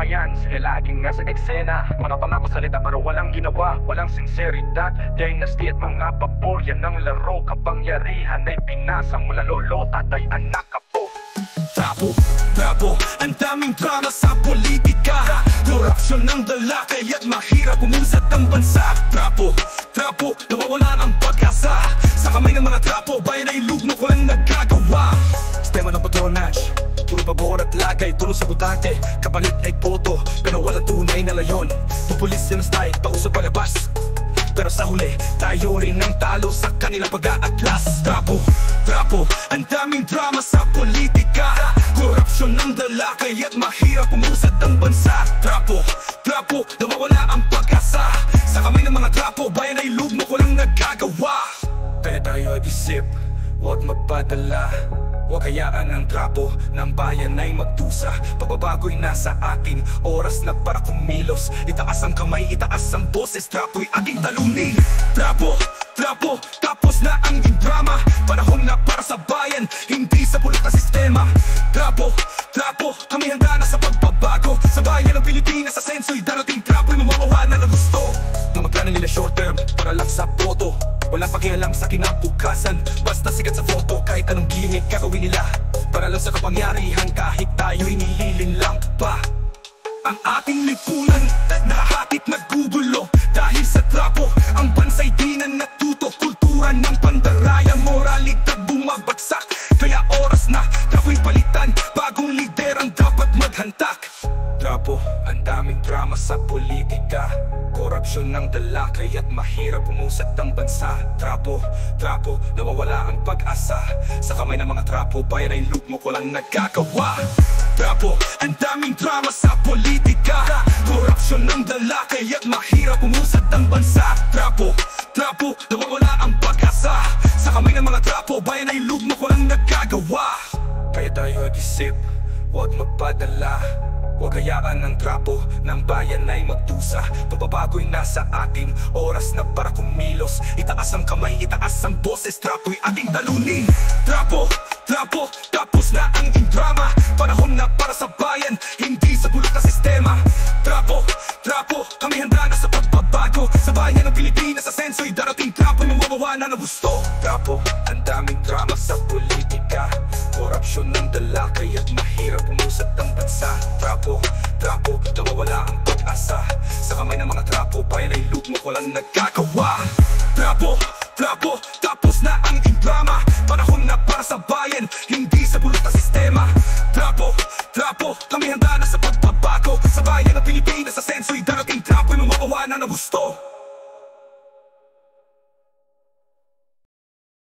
bayan, sila laging nasa eksena. Mga pangako salita pero walang ginawa, walang sinseridad. Dynasty at mga pabor, yan ang laro. Kapangyarihan ay pinasa mula lolo, tatay, anak, apo. Trapo, ang daming drama sa politika. Korupsyon ng lalaki at mahirap umusad ang bansa. Trapo, nawawala ang pag-asa. Sa kamay ng mga trapo, bayan ay lugno ko lang nagkagawa. Sistema ng patronage, puro pabor at lagay, tulong sa butante, kapalit ay boto, pero wala tunay na layon. Populis yan ang style, pauso palabas, pero sa huli, tayo rin ang talo sa kanilang pag-aatlas. Trapo, ang daming drama sa politika. Korupsyon ng lalaki at mahirap umusad ang bansa. Trapo, nawawala ang pag-asa. Sa kamay ng mga trapo, bayan ay lugno ko lang nagkagawa. Kaya tayo ay isip, huwag magpadala. Huwag hayaan ang trapo ng bayan ay magdusa. Pagbabago'y nasa atin, oras na para kumilos. Itaas ang kamay, itaas ang boses, trapo'y ating talunin. Trapo, tapos na ang drama. Panahon na para sa bayan, hindi sa bulok na sistema. Trapo, kami handa na sa pagbabago. Sa bayan ng Pilipinas, sa senso'y darating. Trapo'y mamawawanan ng gusto na magplano nila short term para lang sa boto. Wala pakialam sa kinabukasan, basta sikat sa photo. Kahit anong gimmick gagawin nila para lang sa kapangyarihan, kahit tayo'y nililinlang pa. Ang ating lipunan nahahati at nagugulo dahil sa trapo. Ang bansa'y di na natuto, kultura ng pandaraya, moralidad bumabagsak. Kaya oras na trapo'y palitan, bagong lider ang dapat maghantak. Trapo, ang daming drama sa politika. Korupsyon ng lalaki at mahirap umusad ang bansa. Trapo, nawawala ang pag-asa. Sa kamay ng mga trapo, bayan ay lugmo ko lang nagkagawa. Trapo, ang daming drama sa politika. Korupsyon ng lalaki at mahirap umusad ang bansa. Trapo, nawawala ang pag-asa. Sa kamay ng mga trapo, bayan ay lugmo ko lang nagkagawa. Kaya tayoag-isip, huwag magpadala. Huwag hayaan ng trapo ng bayan ay magdusa. Pagbabago'y nasa atin, oras na para kumilos. Itaas ang kamay, itaas ang boses, trapo'y ating talunin. Trapo, tapos na ang drama. Panahon na para sa bayan, hindi sa bulok na sistema. Trapo, kami handa na sa pagbabago. Sa bayan ng Pilipinas, sa senso'y darating. Trapo'y mamawawanan ng gusto. Trapo, ang daming drama sa politika. Korupsyon ng lalaki at mahirap umusad ang bansa. Trapo, nawawala ang pag-asa. Sa kamay ng mga trapo, bayan ay lugmo ko lang nagkagawa. Trapo, tapos na ang drama. Panahon na para sa bayan, hindi sa bulok na sistema. Trapo, kami handa na sa pagbabago. Sa bayan ng Pilipinas, sa senso'y darating. Trapo'y mamawawanan ng gusto.